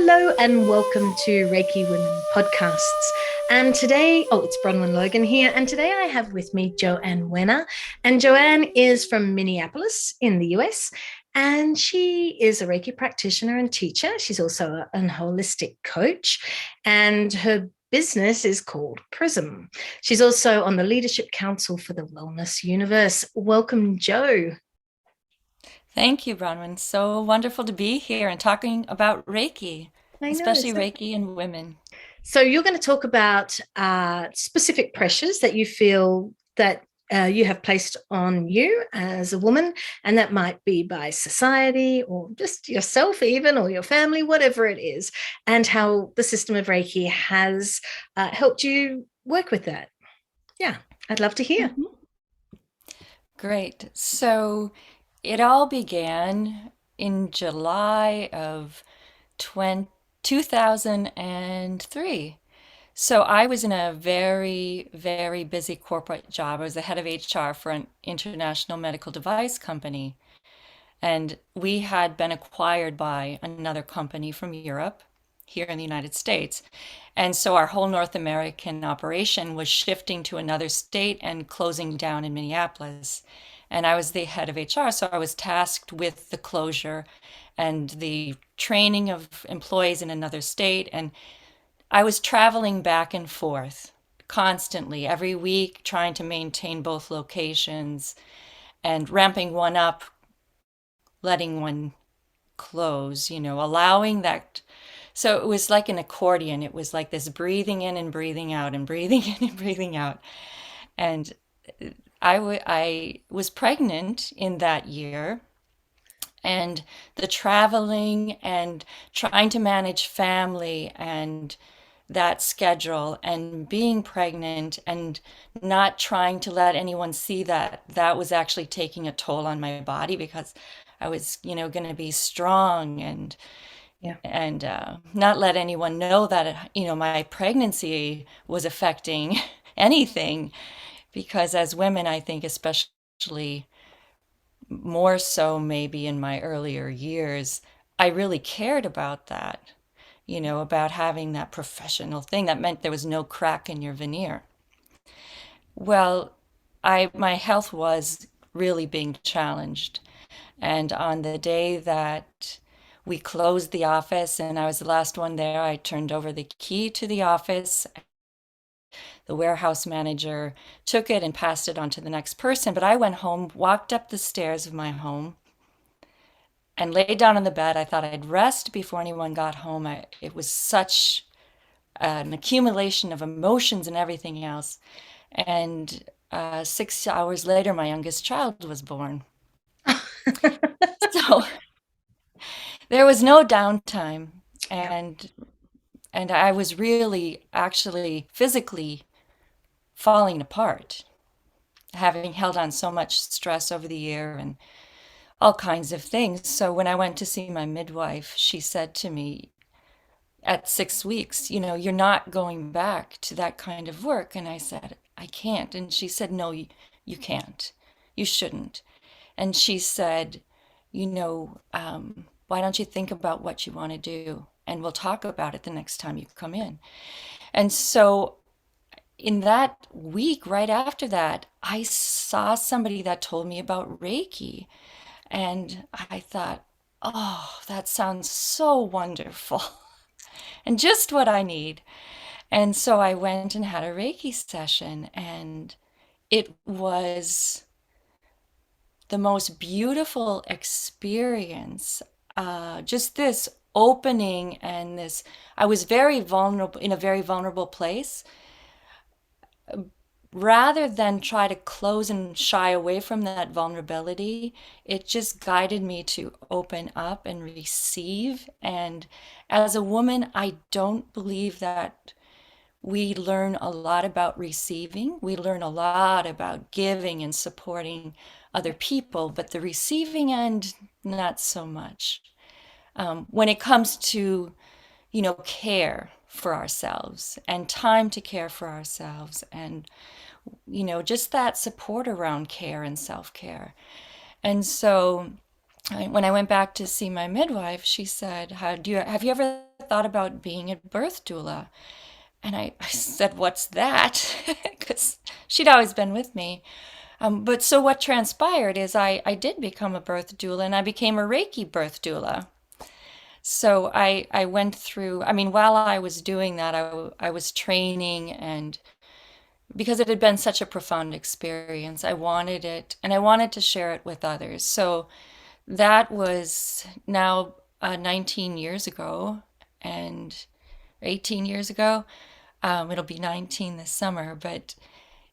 Hello and welcome to Reiki Women Podcasts. And today, it's Bronwen Logan here. And today I have with me Ann Wenner. And Joanne is from Minneapolis in the US. And she is a Reiki practitioner and teacher. She's also a holistic coach. And her business is called Prism. She's also on the Leadership Council for the Wellness Universe. Welcome, Jo. Thank you, Bronwen. So wonderful to be here and talking about Reiki, I know. especially Reiki and women. So you're going to talk about specific pressures that you feel that you have placed on you as a woman, and that might be by society or just yourself even, or your family, whatever it is, and how the system of Reiki has helped you work with that. Yeah, I'd love to hear. Mhm. Great. So it all began in July of 20, 2003. So I was in a very, very busy corporate job. I was the head of HR for an international medical device company. And we had been acquired by another company from Europe here in the United States. And so our whole North American operation was shifting to another state and closing down in Minneapolis. And I was the head of HR, so I was tasked with the closure and the training of employees in another state. And I was traveling back and forth constantly every week, trying to maintain both locations and ramping one up, letting one close, allowing that. So it was like an accordion. It was like this breathing in and breathing out and breathing in and breathing out. And I was pregnant in that year, and the traveling and trying to manage family and that schedule and being pregnant and not trying to let anyone see that that was actually taking a toll on my body, because I was, going to be strong and Yeah. not let anyone know that, my pregnancy was affecting anything. Because as women, I think especially more so maybe in my earlier years, I really cared about that, about having that professional thing that meant there was no crack in your veneer. Well, my health was really being challenged. And on the day that we closed the office and I was the last one there, I turned over the key to the office. The warehouse manager took it and passed it on to the next person. But I went home, walked up the stairs of my home, and laid down on the bed. I thought I'd rest before anyone got home. It was such an accumulation of emotions and everything else. And 6 hours later, my youngest child was born. So there was no downtime. Yeah. And and I was really actually physically falling apart, having held on so much stress over the year and all kinds of things. So when I went to see my midwife, she said to me at 6 weeks, you're not going back to that kind of work. And I said, I can't. And she said, no, you can't. You shouldn't. And she said, why don't you think about what you want to do? And we'll talk about it the next time you come in. And so in that week, right after that, I saw somebody that told me about Reiki. And I thought, oh, that sounds so wonderful and just what I need. And so I went and had a Reiki session, and it was the most beautiful experience. Just this opening and this, I was very vulnerable, in a very vulnerable place. Rather than try to close and shy away from that vulnerability, it just guided me to open up and receive. And as a woman, I don't believe that we learn a lot about receiving. We learn a lot about giving and supporting other people, but the receiving end, not so much. When it comes to, care for ourselves and time to care for ourselves, and just that support around care and self-care. And so when I went back to see my midwife, she said, have you ever thought about being a birth doula. And I said, "What's that?" Because she'd always been with me. But so what transpired is I did become a birth doula, and I became a Reiki birth doula. So I went through, I mean, while I was doing that, I was training, and because it had been such a profound experience, I wanted it, and I wanted to share it with others. So that was now 19 years ago, and 18 years ago. It'll be 19 this summer, but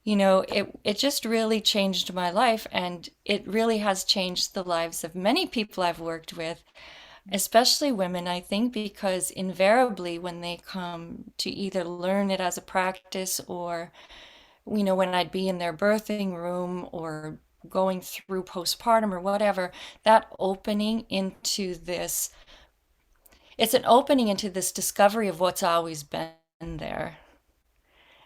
it just really changed my life, and it really has changed the lives of many people I've worked with, especially women, I think, because invariably when they come to either learn it as a practice, or, when I'd be in their birthing room or going through postpartum or whatever, that opening into this, it's an opening into this discovery of what's always been there.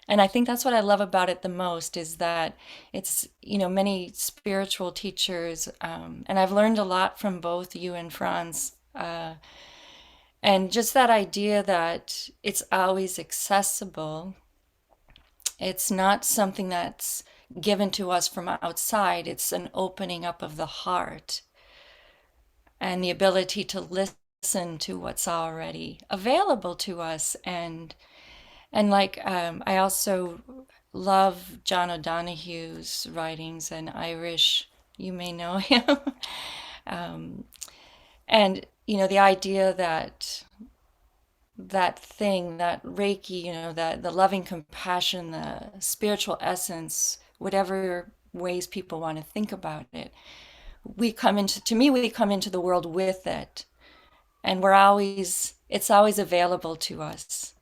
And I think that's what I love about it the most, is that it's, many spiritual teachers, and I've learned a lot from both you and Franz. And just that idea that it's always accessible. It's not something that's given to us from outside. It's an opening up of the heart and the ability to listen to what's already available to us. And like, I also love John O'Donohue's writings, and Irish, you may know him. um, and, the idea that that thing, that Reiki, that the loving compassion, the spiritual essence, whatever ways people want to think about it, to me, we come into the world with it. And it's always available to us.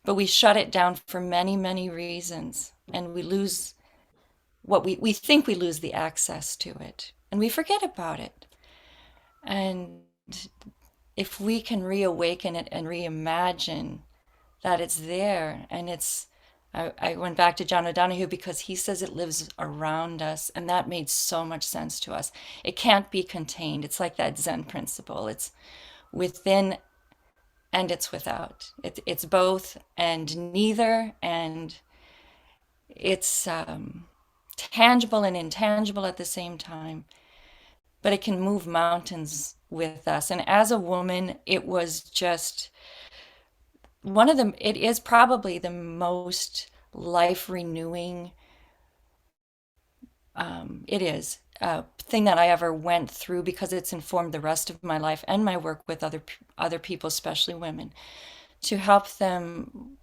But we shut it down for many, many reasons. And we lose we think we lose the access to it. And we forget about it. And if we can reawaken it and reimagine that it's there, and I went back to John O'Donohue because he says it lives around us, and that made so much sense to us. It can't be contained. It's like that Zen principle. It's within and it's without. It's both and neither, and it's tangible and intangible at the same time. But it can move mountains with us. And as a woman, it was just it is probably the most life renewing, it is thing that I ever went through, because it's informed the rest of my life and my work with other people, especially women, to help them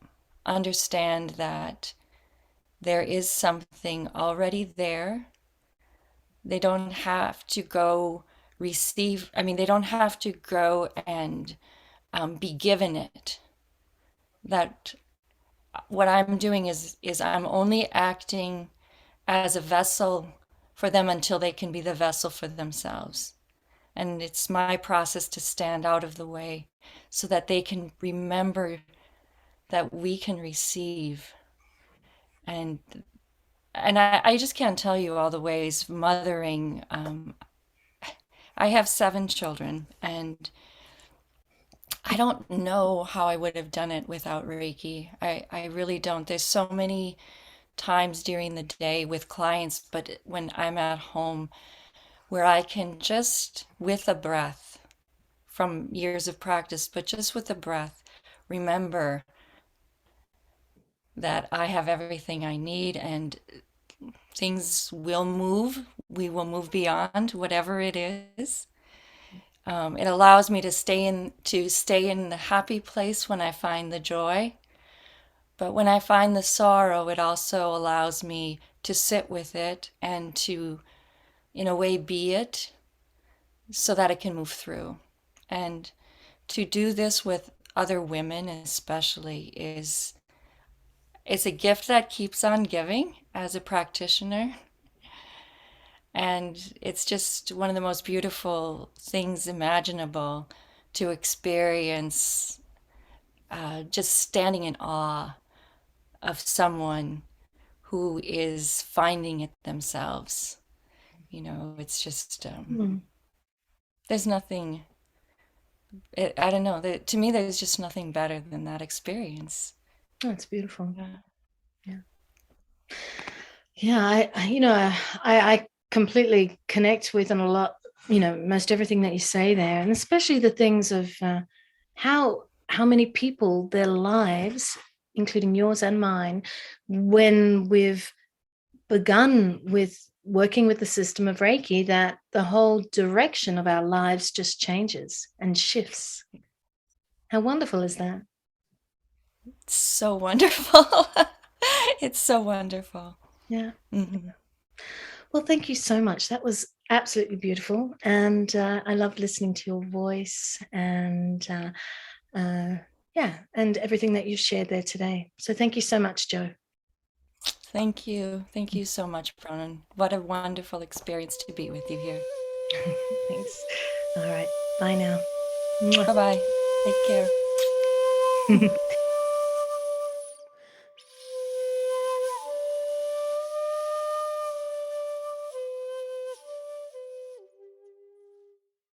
understand that there is something already there. They don't have to go receive, I mean, they don't have to go and be given it. That what I'm doing is I'm only acting as a vessel for them until they can be the vessel for themselves. And it's my process to stand out of the way so that they can remember that we can receive. And I just can't tell you all the ways mothering. I have 7 children, and I don't know how I would have done it without Reiki. I really don't. There's so many times during the day with clients, but when I'm at home, where I can just, with a breath, from years of practice, but just with a breath, remember that I have everything I need, and things will move. We will move beyond whatever it is. It allows me to stay in the happy place when I find the joy. But when I find the sorrow, it also allows me to sit with it and to, in a way, be it so that it can move through. And to do this with other women especially is it's a gift that keeps on giving as a practitioner. And it's just one of the most beautiful things imaginable to experience, just standing in awe of someone who is finding it themselves. It's just, Mm. there's nothing I don't know. To me, there's just nothing better than that experience. That's beautiful. Yeah. Yeah. Yeah, I completely connect with and a lot, most everything that you say there, and especially the things of how many people, their lives, including yours and mine, when we've begun with working with the system of Reiki, that the whole direction of our lives just changes and shifts. How wonderful is that? It's so wonderful. It's so wonderful. Yeah. Hmm. Well, thank you so much. That was absolutely beautiful. And I loved listening to your voice and yeah, and everything that you've shared there today. So thank you so much, Joe. Thank you. Thank you so much, Bronwen. What a wonderful experience to be with you here. Thanks. All right. Bye now. Bye bye. Take care. Mwah.